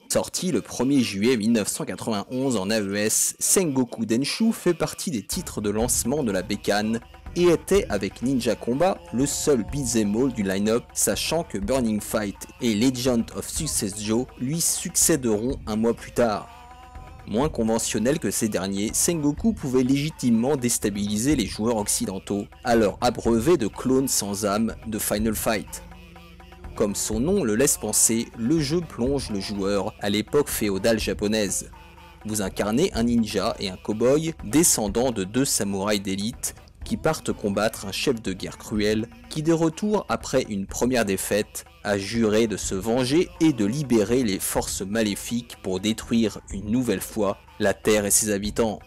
Sorti le 1er juillet 1991 en AES, Sengoku Denshu fait partie des titres de lancement de la bécane et était avec Ninja Combat le seul beat'em all du line-up, sachant que Burning Fight et Legend of Success Joe lui succéderont un mois plus tard. Moins conventionnel que ces derniers, Sengoku pouvait légitimement déstabiliser les joueurs occidentaux, alors abreuvés de clones sans âme de Final Fight. Comme son nom le laisse penser, le jeu plonge le joueur à l'époque féodale japonaise. Vous incarnez un ninja et un cow-boy descendant de deux samouraïs d'élite qui partent combattre un chef de guerre cruel qui, de retour après une première défaite, a juré de se venger et de libérer les forces maléfiques pour détruire une nouvelle fois la Terre et ses habitants.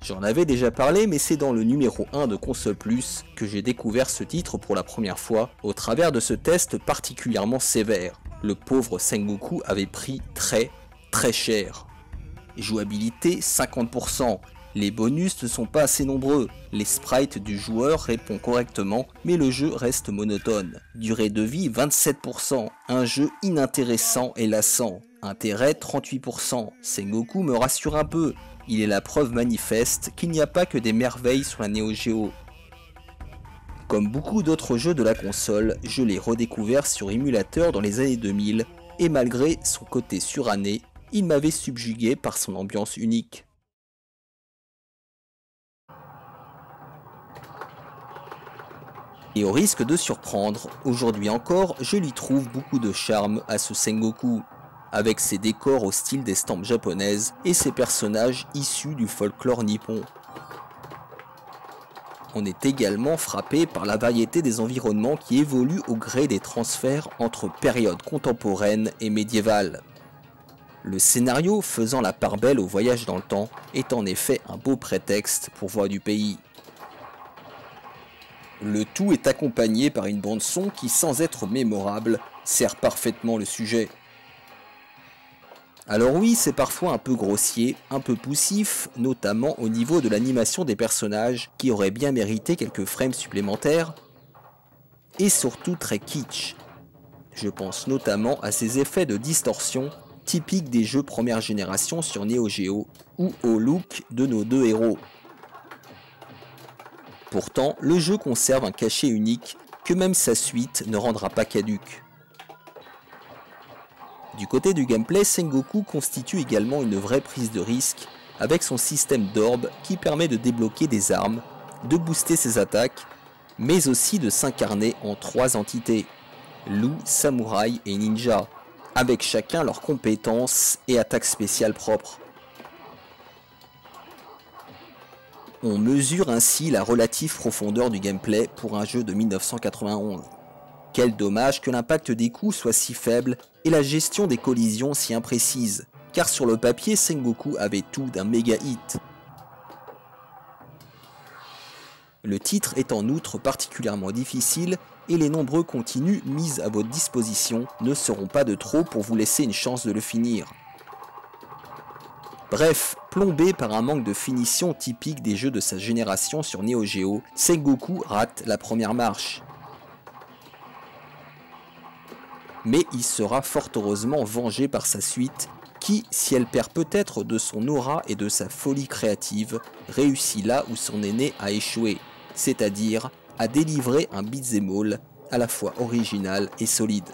J'en avais déjà parlé, mais c'est dans le numéro 1 de Console Plus que j'ai découvert ce titre pour la première fois, au travers de ce test particulièrement sévère. Le pauvre Sengoku avait pris très cher. Jouabilité 50%. Les bonus ne sont pas assez nombreux, les sprites du joueur répondent correctement, mais le jeu reste monotone. Durée de vie 27%, un jeu inintéressant et lassant. Intérêt 38%, Sengoku me rassure un peu, il est la preuve manifeste qu'il n'y a pas que des merveilles sur la Neo Geo. Comme beaucoup d'autres jeux de la console, je l'ai redécouvert sur émulateur dans les années 2000, et malgré son côté suranné, il m'avait subjugué par son ambiance unique. Et au risque de surprendre, aujourd'hui encore, je lui trouve beaucoup de charme à ce Sengoku, avec ses décors au style d'estampes japonaises et ses personnages issus du folklore nippon. On est également frappé par la variété des environnements qui évoluent au gré des transferts entre périodes contemporaines et médiévales. Le scénario faisant la part belle au voyage dans le temps est en effet un beau prétexte pour voir du pays. Le tout est accompagné par une bande-son qui, sans être mémorable, sert parfaitement le sujet. Alors oui, c'est parfois un peu grossier, un peu poussif, notamment au niveau de l'animation des personnages, qui aurait bien mérité quelques frames supplémentaires, et surtout très kitsch. Je pense notamment à ces effets de distorsion typiques des jeux première génération sur Neo Geo, ou au look de nos deux héros. Pourtant, le jeu conserve un cachet unique que même sa suite ne rendra pas caduque. Du côté du gameplay, Sengoku constitue également une vraie prise de risque avec son système d'orbes qui permet de débloquer des armes, de booster ses attaques, mais aussi de s'incarner en 3 entités, loup, samouraï et ninja, avec chacun leurs compétences et attaques spéciales propres. On mesure ainsi la relative profondeur du gameplay pour un jeu de 1991. Quel dommage que l'impact des coups soit si faible et la gestion des collisions si imprécise, car sur le papier Sengoku avait tout d'un méga hit. Le titre est en outre particulièrement difficile et les nombreux continus mis à votre disposition ne seront pas de trop pour vous laisser une chance de le finir. Bref, plombé par un manque de finition typique des jeux de sa génération sur Neo Geo, Sengoku rate la première marche. Mais il sera fort heureusement vengé par sa suite, qui, si elle perd peut-être de son aura et de sa folie créative, réussit là où son aîné a échoué, c'est-à-dire à délivrer un beat'em all à la fois original et solide.